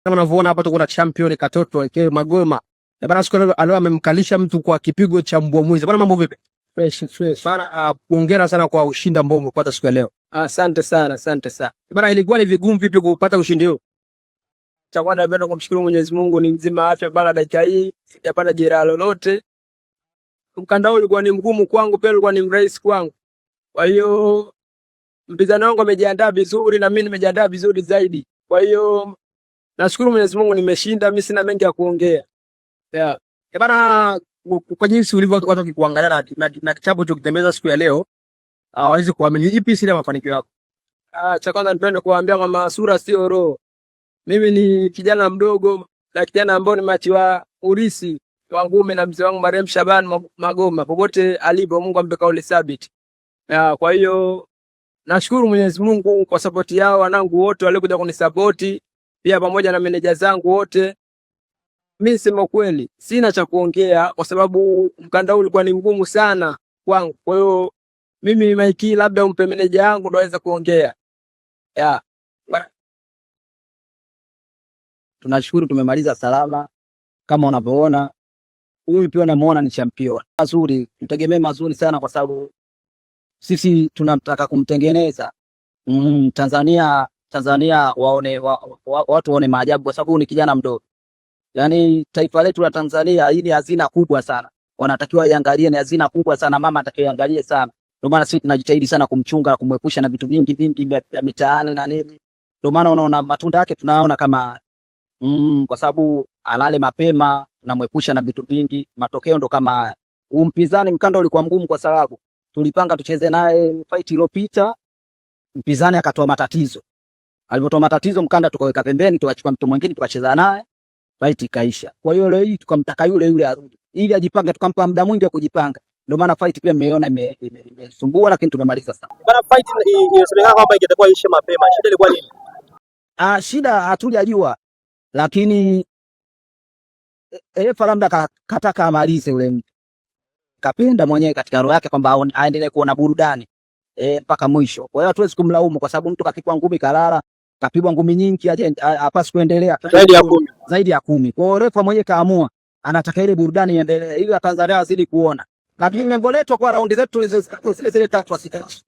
Kama unavyoona hapa tuko na champion Katoto aka Magoma. Bana siku leo amemkalisha mtu kwa kipigo cha mbwa mwizi. Bana mambo vipi? Fresh. Bana kuongera sana kwa ushindi ambao umepata siku ya leo. Asante sana. Bana ilikuwa ni vigumu vipi kupata ushindi huu? Cha kwanza napenda kumshukuru Mwenyezi Mungu ni mzima afya bana, dakika hii sijapata jeraha lolote. Mkanda huu ulikuwa ni mgumu kwangu, pia ulikuwa ni mrahisi kwangu. Kwa hiyo mpinzani wangu amejiandaa vizuri na mimi nimejiandaa vizuri zaidi. Kwa hiyo nashukuru Mwenyezi Mungu nimeshinda, mimi sina mengi ya kuongea. Yeah. Bana kwa jinsi ulivyo watu wakikuangalia na kitabu cha kutembeza siku ya leo, hawezi kuamini ipi siri ya mafanikio yako. Cha kwanza nipende kuambia kwamba sura sio roho. Mimi ni kijana mdogo na kijana ambao nimeachiwa urisi wangu mimi na mzee wangu marehemu Shaban Magoma, popote alipo Mungu ampe kauli thabiti. Kwa hiyo nashukuru Mwenyezi Mungu kwa support yao, wanangu wote waliokuja kunisupport, pia pamoja na meneja zangu wote. Mimi sema kweli sina cha kuongea kwa sababu mkanda huu ulikuwa ni mgumu sana kwangu. Kwa hiyo mimi Mike labda umpe meneja yangu ndo aweze kuongea. Tunashukuru tumemaliza salama. Kama unavyoona huyu pia namuona ni champion. Mazuri, tutegemee mazuri sana kwa sababu sisi tunataka kumtengeneza Tanzania waone watu waone maajabu kwa sababu ni kijana mdogo. Yaani taifa letu la Tanzania hii ni hazina kubwa sana. Wanatakiwa iangalie, ni hazina kubwa sana, mama atakayeangalie sana. Ndio maana sisi tunajitahidi sana kumchunga, kumwepusha na vitu vingi vya mitaani na nini. Ndio maana unaona matunda yake tunaona kama kwa sababu alale mapema na mwepusha na vitu vingi, matokeo ndo kama haya. Mpinzani mkanda ulikuwa mgumu kwa sababu tulipanga tucheze naye fight iliyopita, mpinzani akatoa matatizo. Alipotoa matatizo mkanda tukaweka pembeni, tukachukua mtu mwingine tukacheza naye, fight ikaisha. Kwa hiyo leo hii tukamtaka yule arudi ili ajipange, tukampa muda mwingi wa kujipanga. Ndio maana fight pia mmeona imesumbua, lakini tumemaliza sana. Bana fight inasemekana kwamba ingetakuwa ishe mapema. Shida ilikuwa nini? Shida hatujajua. Lakini labda kataka amalize yule mtu. Kapenda mwenyewe katika roho yake kwamba aendelee kuona burudani mpaka mwisho. Kwa hiyo hatuwezi kumlaumu kwa sababu mtu kakipwa ngumi kalala, kapigwa ngumi nyingi hapaswi kuendelea zaidi ya 10. Kwa hiyo refa mwenyewe kaamua anataka ile burudani iendelee ili Tanzania wazidi kuona. Lakini lengo letu kwa raundi zetu zile 3 asitaki.